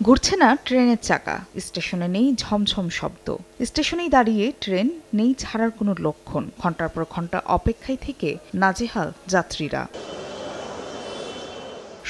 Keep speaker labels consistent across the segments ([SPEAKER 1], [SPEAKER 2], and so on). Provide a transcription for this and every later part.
[SPEAKER 1] ঘুরছে না ট্রেনের চাকা, স্টেশনে নেই ঝমঝম শব্দ, স্টেশনেই দাঁড়িয়ে ট্রেন, নেই ছাড়ার কোনো লক্ষণ। ঘন্টার পর ঘন্টা অপেক্ষায় থেকে নাজেহাল যাত্রীরা।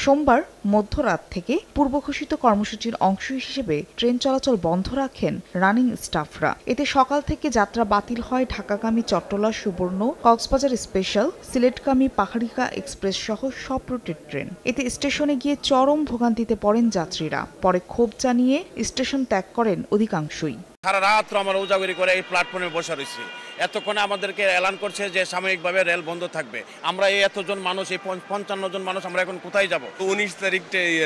[SPEAKER 1] সোমবার মধ্যরাত থেকে পূর্বঘোষিত কর্মসূচির অংশ হিসেবে ট্রেন চলাচল বন্ধ রাখেন রানিং স্টাফরা। এতে সকাল থেকে যাত্রা বাতিল হয় ঢাকাগামী চট্টলা সুবর্ণ, কক্সবাজার স্পেশাল, সিলেটগামী পাহাড়িকা এক্সপ্রেস সহ সব রুটের ট্রেন। এতে স্টেশনে গিয়ে চরম ভোগান্তিতে পড়েন যাত্রীরা। পরে ক্ষোভ জানিয়ে স্টেশন ত্যাগ করেন অধিকাংশই।
[SPEAKER 2] সারা রাত আমরা উজাগরি করে এই প্ল্যাটফর্মে বসে রয়েছি। এতক্ষণে আমাদেরকে এলান করছে যে সাময়িকভাবে রেল বন্ধ থাকবে। আমরা এই এতজন মানুষ, এই 55 জন মানুষ, আমরা এখন কোথায় যাব?
[SPEAKER 3] 19 তারিখ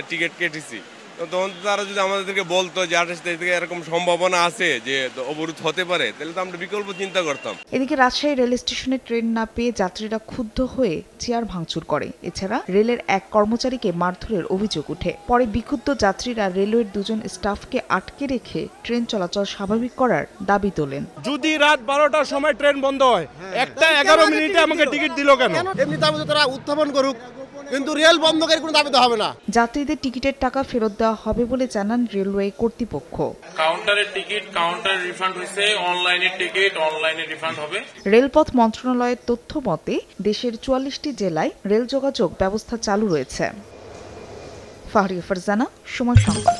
[SPEAKER 3] টিকিট কেটেছি, তখন তারা যদি আমাদেরকে বলতো যে 28 তারিখ থেকে এরকম সম্ভাবনা আছে যে অবরোধ হতে পারে, তাহলে তো আমরা বিকল্প চিন্তা করতাম।
[SPEAKER 1] এদিকে রাজশাহী রেল স্টেশনে ট্রেন না পেয়ে যাত্রীরা ক্ষুব্ধ হয়ে চেয়ার ভাঙচুর করে। এছাড়া রেলের এক কর্মচারীকে মারধরের অভিযোগ উঠে। পরে বিক্ষুব্ধ যাত্রীরা রেলওয়ের দুজন স্টাফকে আটকে রেখে ট্রেন চলাচল স্বাভাবিক করার দাবি তোলেন।
[SPEAKER 4] যদি রাত 12টার সময় ট্রেন বন্ধ হয়, 1:11 মিনিটে আমাকে টিকিট দিল কেন?
[SPEAKER 5] এমনি দাবি তারা উত্থাপন করুক, কিন্তু রেল বন্ধকের কোনো দাবি তো হবে না।
[SPEAKER 1] যাত্রীদের টিকিটের টাকা ফেরত দেওয়া হবে বলে জানান রেলওয়ে কর্তৃপক্ষ।
[SPEAKER 6] কাউন্টারের টিকিট কাউন্টারে রিফান্ড হয়েছে, অনলাইনের টিকিট অনলাইনে রিফান্ড হবে।
[SPEAKER 1] রেলপথ মন্ত্রণালয়ের তথ্য মতে দেশের 44টি জেলায় রেল যোগাযোগ ব্যবস্থা চালু রয়েছে। ফাহরিয়া ফারজানা, সময় সংবাদ।